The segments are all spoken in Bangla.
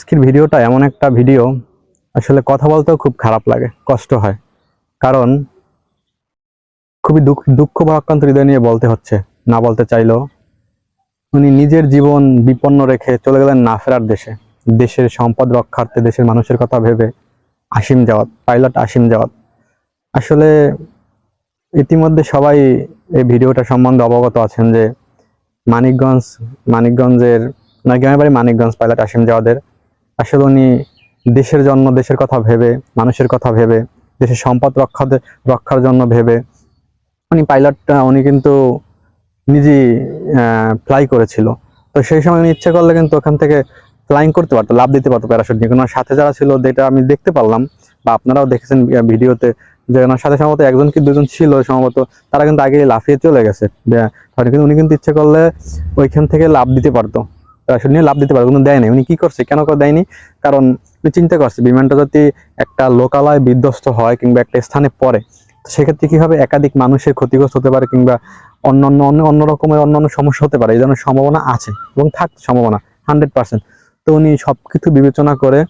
আজকের ভিডিওটা এমন একটা ভিডিও, আসলে কথা বলতেও খুব খারাপ লাগে, কষ্ট হয়। কারণ খুবই দুঃখ ভারাক্রান্ত হৃদয় নিয়ে বলতে হচ্ছে, না বলতে চাইলেও। উনি নিজের জীবন বিপন্ন রেখে চলে গেলেন না ফেরার দেশে, দেশের সম্পদ রক্ষার্থে, দেশের মানুষের কথা ভেবে। আসিম জাওয়াত, পাইলট আসিম জাওয়াত। আসলে ইতিমধ্যে সবাই এই ভিডিওটা সম্বন্ধে অবগত আছেন যে মানিকগঞ্জ মানিকগঞ্জের ওনার গ্রামের বাড়ি মানিকগঞ্জ, পাইলট আসিম জাওয়াদের। আসলে উনি দেশের জন্য, দেশের কথা ভেবে, মানুষের কথা ভেবে, দেশের সম্পদ রক্ষার জন্য ভেবে উনি কিন্তু নিজেই ফ্লাই করেছিল। তো সেই সময় উনি ইচ্ছে করলে কিন্তু ওখান থেকে ফ্লাইং করতে পারতো, লাভ দিতে পারতো প্যারাশুট নিয়ে। ওনার সাথে যারা ছিল, যেটা আমি দেখতে পারলাম বা আপনারাও দেখেছেন ভিডিওতে, যে ওনার সাথে সম্ভবত একজন কি দুজন ছিল সম্ভবত, তারা কিন্তু আগে লাফিয়ে চলে গেছে। কিন্তু উনি কিন্তু ইচ্ছে করলে ওইখান থেকে লাভ দিতে পারতো, প্যারাশুট নিয়ে লাভ দিতে পারতো, কিন্তু দেয়নি। উনি কি করছে, কেন করে দেয়নি? কারণ উনি চিন্তা করছে বিমানটা যদি একটা লোকালয় বিধ্বস্ত হয় কিংবা একটা স্থানে পড়ে, সেক্ষেত্রে কি হবে, একাধিক মানুষের ক্ষতিগ্রস্ত হতে পারে কিংবা অন্য রকমের অন্যান্য সমস্যা হতে পারে। এই ধরনের সম্ভাবনা আছে এবং থাকতে সম্ভাবনা 100%। তো উনি সবকিছু বিবেচনা করে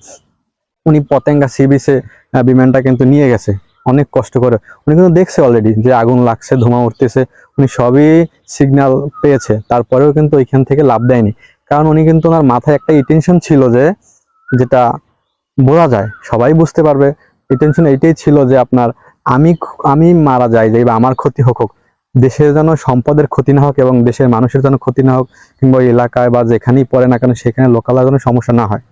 উনি পতেঙ্গা সি বিচে বিমানটা কিন্তু নিয়ে গেছে অনেক কষ্ট করে। উনি কিন্তু দেখছে অলরেডি যে আগুন লাগছে, ধোঁয়া উঠতেছে, উনি সবই সিগন্যাল পেয়েছে, তারপরেও কিন্তু ওইখান থেকে লাভ দেয়নি। কারণ উনি কিন্তু, ওনার মাথায় একটা ইটেনশন ছিল, যে যেটা বোঝা যায়, সবাই বুঝতে পারবে। ইটেনশন এইটাই ছিল যে আপনার, আমি আমি মারা যাই বা আমার ক্ষতি হোক, দেশের যেন সম্পদের ক্ষতি না হোক এবং দেশের মানুষের যেন ক্ষতি না হোক, কিংবা ওই এলাকায় বা যেখানেই পড়ে না কেন সেখানে লোকাল যেন সমস্যা না হয়।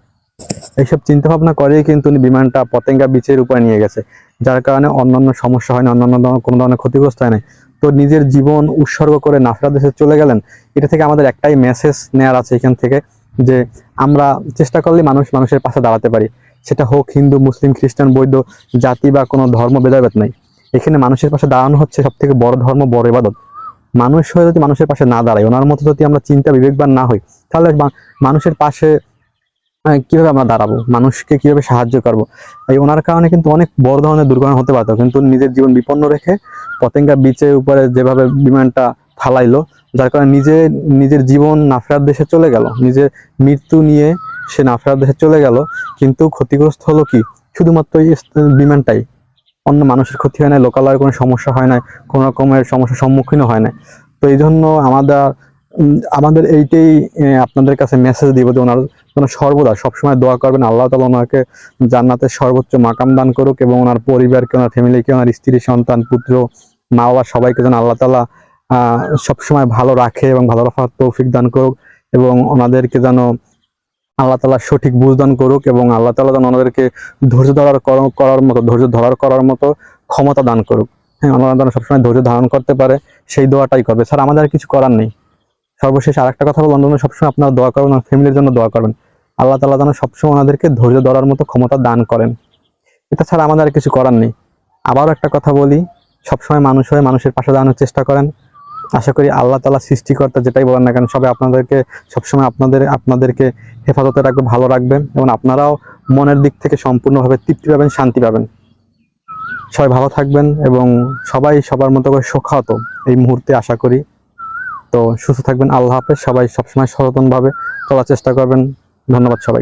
এইসব চিন্তা ভাবনা করেই কিন্তু উনি বিমানটা পতেঙ্গা বিচের উপরে নিয়ে গেছে, যার কারণে অন্যান্য সমস্যা হয় না, অন্যান্য কোনো ধরনের ক্ষতিগ্রস্ত হয় নাই। তো নিজের জীবন উৎসর্গ করে নাফরা দেশে চলে গেলেন। এটা থেকে আমাদের একটাই মেসেজ নেওয়ার আছে এখান থেকে, যে আমরা চেষ্টা করলে মানুষের পাশে দাঁড়াতে পারি। সেটা হোক হিন্দু, মুসলিম, খ্রিস্টান, বৌদ্ধ, জাতি বা কোনো ধর্ম ভেদাভেদ নাই। এখানে মানুষের পাশে দাঁড়ানো হচ্ছে সব থেকে বড় ধর্ম, বড় ইবাদত। মানুষ হয়ে যদি মানুষের পাশে না দাঁড়াই, ওনার মতো যদি আমরা চিন্তা বিবেকবান না হই, তাহলে মানুষের পাশে কিভাবে আমরা দাঁড়াবো, মানুষকে কিভাবে সাহায্য করবো? এই ওনার কারণে কিন্তু অনেক বড় ধরনের দুর্ঘটনা হতে পারতো, কিন্তু নিজের জীবন বিপন্ন রেখে পতেঙ্গা বিচের উপরে যেভাবে বিমানটা ফালাইলো, যার কারণে নিজের জীবন নাফেরার দেশে চলে গেল, নিজের মৃত্যু নিয়ে সে নাফেরার দেশে চলে গেল। কিন্তু ক্ষতিগ্রস্ত হলো কি, শুধুমাত্র এই বিমানটাই। অন্য মানুষের ক্ষতি হয় না, লোকালয়ের কোনো সমস্যা হয় না, কোনো রকমের সমস্যার সম্মুখীনও হয় না। তো এই জন্য আমাদের এইটাই আপনাদের কাছে মেসেজ দিব, যে ওনার জন্য সর্বদা সবসময় দোয়া করবেন। আল্লাহ তাআলা ওনাকে জান্নাতের সর্বোচ্চ মাকাম দান করুক এবং ওনার পরিবারকে, ওনার ফ্যামিলিকে, ওনার স্ত্রী, সন্তান, পুত্র, মা বাবা সবাইকে যেন আল্লাহ তাআলা সবসময় ভালো রাখে এবং ভালো রাখার তৌফিক দান করুক, এবং ওনাদেরকে যেন আল্লাহ তাআলা সঠিক বুঝ দান করুক, এবং আল্লাহ তাআলা যেন ওনাদেরকে ধৈর্য করার মতো ক্ষমতা দান করুক। হ্যাঁ, ওনারা যেন সবসময় ধৈর্য ধারণ করতে পারে, সেই দোয়াটাই করবে। স্যার, আমাদের আর কিছু করার নেই। সর্বশেষ আরেকটা কথা বলবো, অন্যান্য সবসময় আপনারা দোয়া করবেন, আর ফ্যামিলির জন্য দোয়া করবেন। আল্লাহ তাআলা যেন সবসময় ওনাদেরকে ধৈর্য ধরার মতো ক্ষমতা দান করেন। এটা ছাড়া আমাদের আর কিছু করার নেই। আবারও একটা কথা বলি, সবসময় মানুষ হয়ে মানুষের পাশে দাঁড়ানোর চেষ্টা করেন। আশা করি আল্লাহ তাআলা, সৃষ্টিকর্তা যেটাই বলেন না কেন, সবাই আপনাদেরকে সবসময় আপনাদেরকে হেফাজতে রাখবে, ভালো রাখবে, এবং আপনারাও মনের দিক থেকে সম্পূর্ণভাবে তৃপ্তি পাবেন, শান্তি পাবেন। সবাই ভালো থাকবেন এবং সবাই সবার মতো করে সুখাহত এই মুহূর্তে আশা করি। তো সুস্থ থাকবেন। আল্লাহ হাফেজ। সবাই সবসময় সচেতনভাবে চলার চেষ্টা করবেন। ধন্যবাদ সবাই।